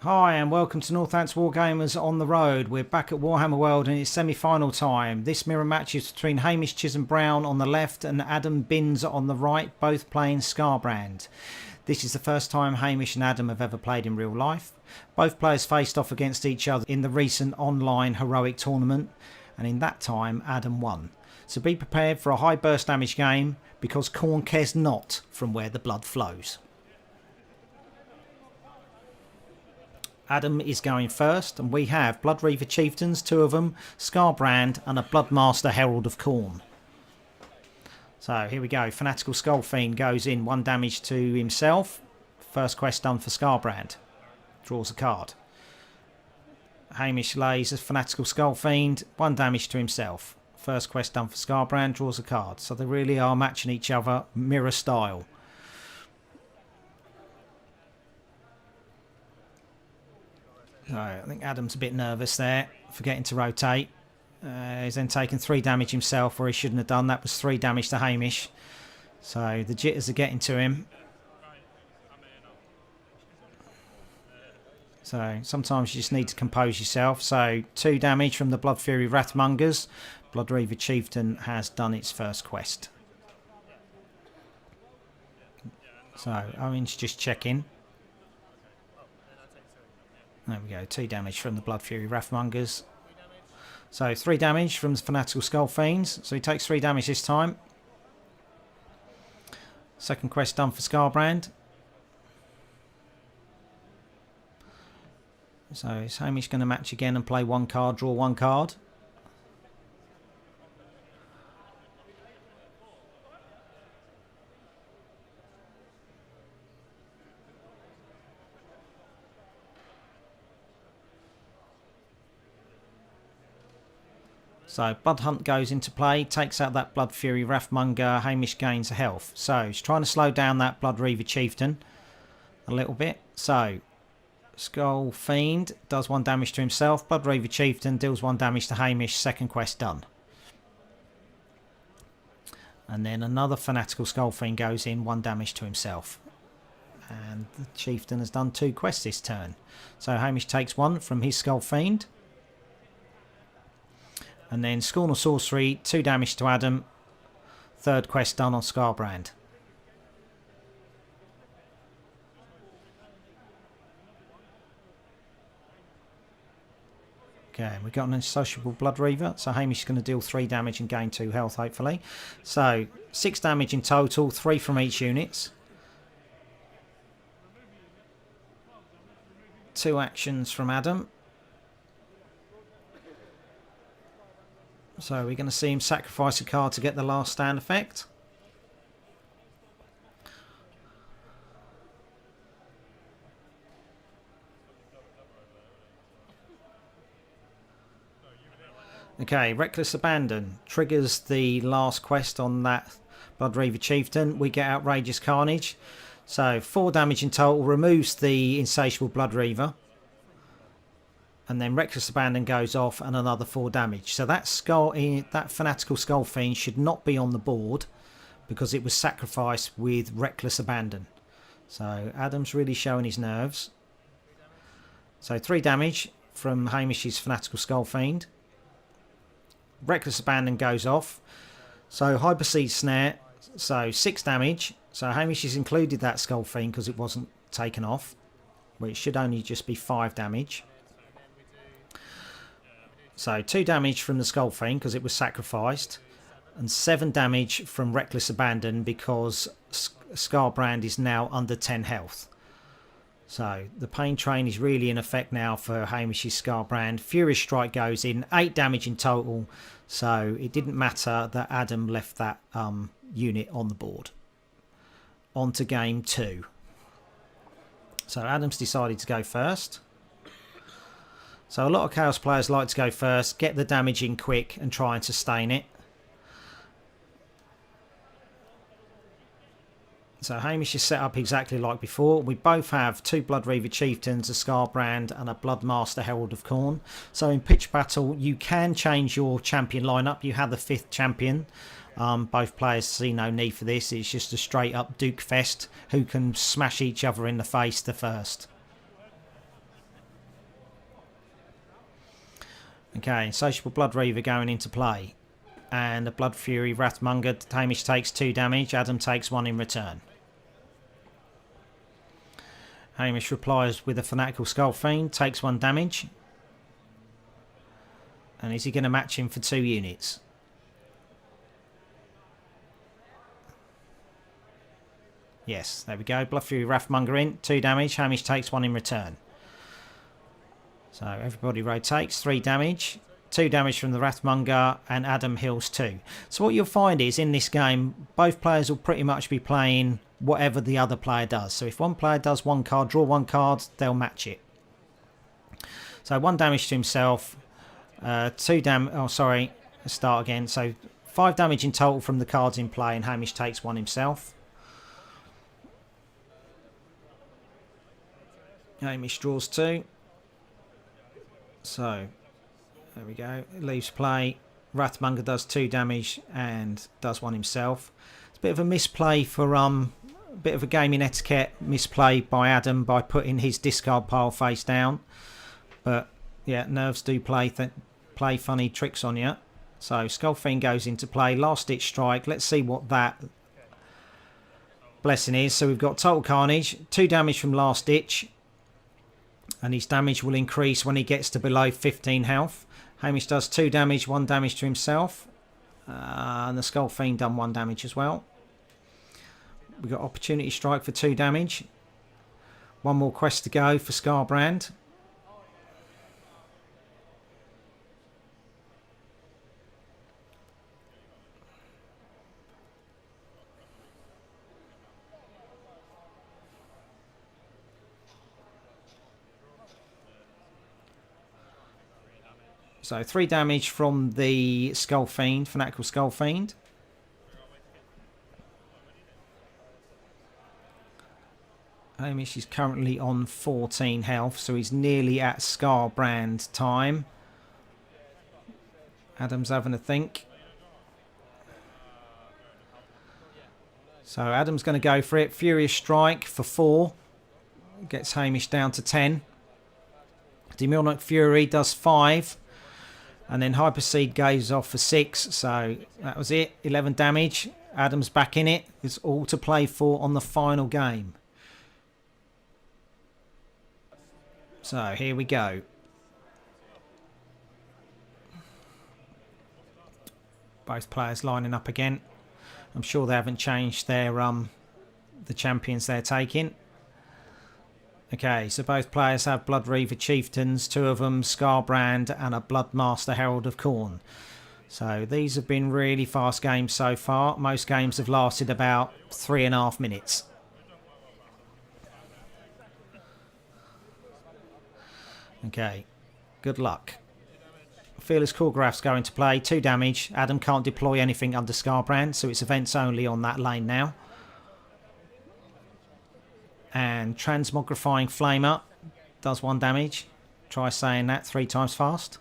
Hi and welcome to Northants Wargamers on the Road. We're back at Warhammer World and it's semi-final time. This mirror match is between Hamish Chisholm-Brown on the left and Adam Binns on the right, both playing Skarbrand. This is the first time Hamish and Adam have ever played in real life. Both players faced off against each other in the recent online heroic tournament, and in that time Adam won. So be prepared for a high burst damage game because Khorne cares not from where the blood flows. Adam is going first, and we have Blood Reaver Chieftains, two of them, Skarbrand, and a Bloodmaster Herald of Khorne. So here we go. Fanatical Skullfiend goes in, 1 damage to himself. First quest done for Skarbrand. Draws a card. Hamish lays a Fanatical Skullfiend, 1 damage to himself. First quest done for Skarbrand, draws a card. So they really are matching each other, mirror style. So I think Adam's a bit nervous there, forgetting to rotate. He's then taken 3 damage himself where he shouldn't have done. That was 3 damage to Hamish. So the jitters are getting to him. So sometimes you just need to compose yourself. So 2 damage from the Blood Fury Wrathmongers. Blood Reaver Chieftain has done its first quest. So Owen's just checking. There we go, 2 damage from the Blood Fury Wrathmongers. So 3 damage from the Fanatical Skullfiends. So he takes 3 damage this time. Second quest done for Skarbrand. So is Hamish going to match again and play 1 card, draw 1 card? So Blood Hunt goes into play, takes out that Blood Fury Wrathmonger. Hamish gains a health. So he's trying to slow down that Blood Reaver Chieftain a little bit. So Skullfiend does 1 damage to himself. Blood Reaver Chieftain deals 1 damage to Hamish. Second quest done. And then another Fanatical Skullfiend goes in, 1 damage to himself. And the Chieftain has done 2 quests this turn. So Hamish takes 1 from his Skullfiend. And then Scorn of Sorcery, 2 damage to Adam. Third quest done on Skarbrand. Okay, we've got an Insatiable Blood Reaver. So Hamish is going to deal 3 damage and gain 2 health, hopefully. So 6 damage in total, 3 from each unit. 2 actions from Adam. So we're going to see him sacrifice a card to get the last stand effect. Okay, Reckless Abandon triggers the last quest on that Blood Reaver Chieftain. We get Outrageous Carnage. So 4 damage in total, removes the Insatiable Blood Reaver. And then Reckless Abandon goes off and another 4 damage. So that Fanatical Skullfiend should not be on the board because it was sacrificed with Reckless Abandon. So Adam's really showing his nerves. So 3 damage from Hamish's Fanatical Skullfiend. Reckless Abandon goes off. So Hyperseed Snare. So 6 damage. So Hamish has included that Skullfiend because it wasn't taken off. Well, it should only just be 5 damage. So 2 damage from the Skullfiend because it was sacrificed, and 7 damage from Reckless Abandon because Skarbrand is now under 10 health. So the Pain Train is really in effect now for Hamish's Skarbrand. Furious Strike goes in, 8 damage in total, so it didn't matter that Adam left that unit on the board. On to game 2. So Adam's decided to go first. So a lot of Chaos players like to go first, get the damage in quick and try and sustain it. So Hamish is set up exactly like before. We both have 2 Blood Reaver Chieftains, a Skarbrand and a Bloodmaster Herald of Khorne. So in pitch battle you can change your champion lineup. You have the 5th champion. Both players see no need for this. It's just a straight up Duke Fest who can smash each other in the face the first. Okay, Insatiable Blood Reaver going into play. And a Blood Fury Wrathmonger. Hamish takes 2 damage. Adam takes 1 in return. Hamish replies with a Fanatical Skull Fiend. Takes 1 damage. And is he going to match him for 2 units? Yes, there we go. Blood Fury Wrathmonger in. 2 damage. Hamish takes 1 in return. So everybody rotates. 3 damage. 2 damage from the Wrathmonger, and Adam heals 2. So what you'll find is in this game, both players will pretty much be playing whatever the other player does. So if one player does 1 card, draw 1 card, they'll match it. So 1 damage to himself. 2 damage. Oh, sorry. Let's start again. So 5 damage in total from the cards in play, and Hamish takes 1 himself. Hamish draws 2. So there we go. It leaves play. Wrathmonger does 2 damage and does 1 himself. It's a bit of a misplay for a bit of a gaming etiquette misplay by Adam by putting his discard pile face down. But yeah, nerves do play funny tricks on you. So Skull Fiend goes into play. Last ditch strike. Let's see what that blessing is. So we've got total carnage. 2 damage from last ditch. And his damage will increase when he gets to below 15 health. Hamish does 2 damage, 1 damage to himself. And the Skull Fiend done 1 damage as well. We've got Opportunity Strike for 2 damage. 1 more quest to go for Skarbrand. So 3 damage from the Skull Fiend, Fanatical Skull Fiend. Hamish is currently on 14 health, so he's nearly at Skarbrand time. Adam's having a think. So Adam's going to go for it. Furious Strike for 4. Gets Hamish down to 10. Demonic Fury does 5. And then Hyper Seed goes off for 6. So that was it. 11 damage. Adam's back in it. It's all to play for on the final game. So here we go. Both players lining up again. I'm sure they haven't changed their the champions they're taking. Okay, so both players have Blood Reaver Chieftains, 2 of them Skarbrand and a Bloodmaster Herald of Khorne. So these have been really fast games so far. Most games have lasted about 3.5 minutes. Okay, good luck. Fearless Coregraph's going to play, 2 damage. Adam can't deploy anything under Skarbrand, so it's events only on that lane now. And Transmogrifying Flamer does 1 damage. Try saying that 3 times fast.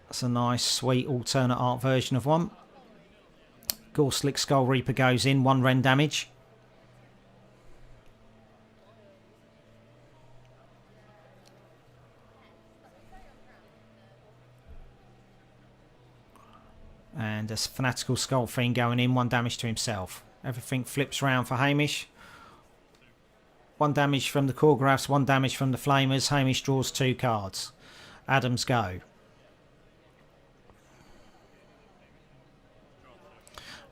That's a nice, sweet alternate art version of one. Gorslick Skull Reaper goes in, 1 rend damage. And a Fanatical Skull Fiend going in, 1 damage to himself. Everything flips round for Hamish. 1 damage from the Coregraphs, 1 damage from the Flamers. Hamish draws 2 cards. Adam's go.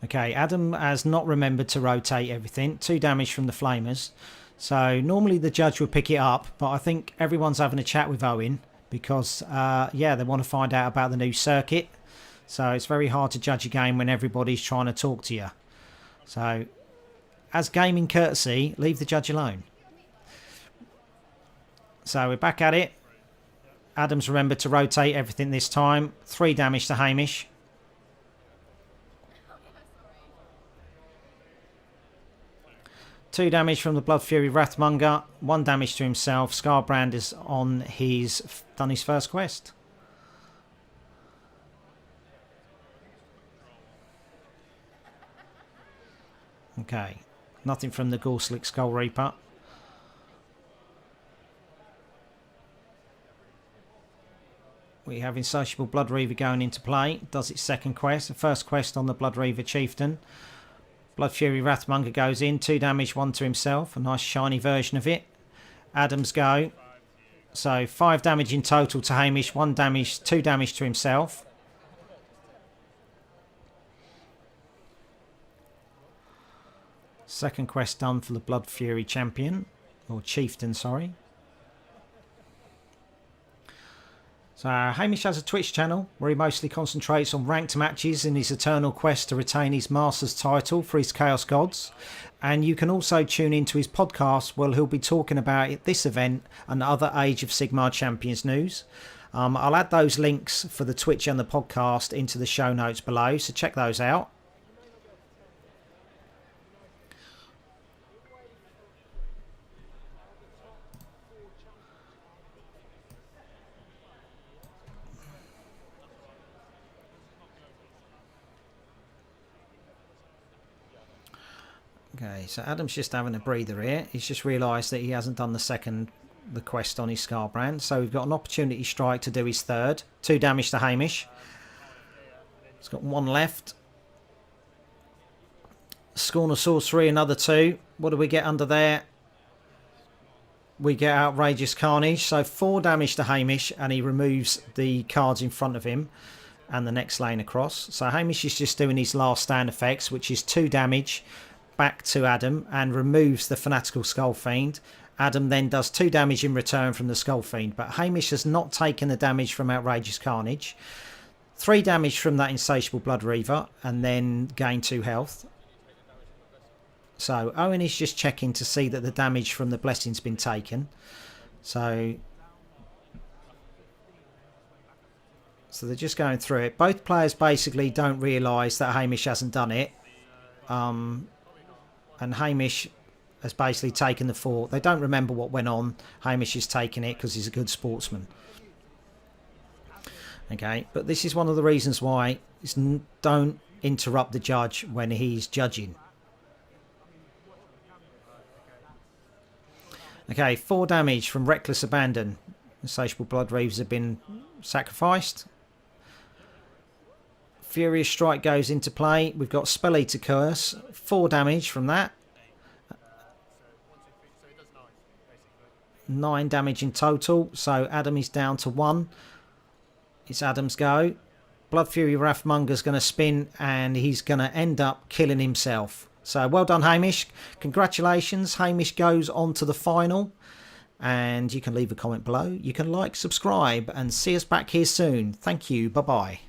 Okay, Adam has not remembered to rotate everything. 2 damage from the Flamers. So normally the judge would pick it up, but I think everyone's having a chat with Owen because, yeah, they want to find out about the new circuit. So it's very hard to judge a game when everybody's trying to talk to you. So, as gaming courtesy, leave the judge alone. So we're back at it. Adam's remembered to rotate everything this time. 3 damage to Hamish. Two damage from the Blood Fury Wrathmonger. 1 damage to himself. Skarbrand is on done his first quest. Okay, nothing from the Gorslick Skull Reaper. We have Insatiable Blood Reaver going into play. Does its second quest. The first quest on the Blood Reaver Chieftain. Blood Fury Wrathmonger goes in. 2 damage, 1 to himself. A nice shiny version of it. Adam's go. So 5 damage in total to Hamish. 1 damage, 2 damage to himself. Second quest done for the Blood Fury Champion. Or Chieftain, sorry. So Hamish has a Twitch channel where he mostly concentrates on ranked matches in his eternal quest to retain his Master's title for his Chaos Gods. And you can also tune into his podcast where he'll be talking about this event and other Age of Sigmar Champions news. I'll add those links for the Twitch and the podcast into the show notes below, so check those out. Okay, so Adam's just having a breather here. He's just realised that he hasn't done the quest on his Skarbrand. So we've got an opportunity strike to do his third. 2 damage to Hamish. He's got 1 left. Scorn of Sorcery, another 2. What do we get under there? We get Outrageous Carnage. So 4 damage to Hamish, and he removes the cards in front of him and the next lane across. So Hamish is just doing his last stand effects, which is 2 damage back to Adam and removes the Fanatical Skull Fiend. Adam then does 2 damage in return from the Skull Fiend, but Hamish has not taken the damage from Outrageous Carnage. 3 damage from that Insatiable Blood Reaver and then gain 2 health. So Owen is just checking to see that the damage from the Blessing's been taken. So they're just going through it. Both players basically don't realise that Hamish hasn't done it. And Hamish has basically taken the fort. They don't remember what went on. Hamish is taking it because he's a good sportsman. Okay, but this is one of the reasons why don't interrupt the judge when he's judging. Okay, 4 damage from Reckless Abandon. Insatiable Blood Reavers have been sacrificed. Furious Strike goes into play. We've got Spell Eater Curse. 4 damage from that. 9 damage in total. So Adam is down to 1. It's Adam's go. Blood Fury Wrathmonger's going to spin and he's going to end up killing himself. So well done, Hamish. Congratulations. Hamish goes on to the final. And you can leave a comment below. You can like, subscribe and see us back here soon. Thank you. Bye-bye.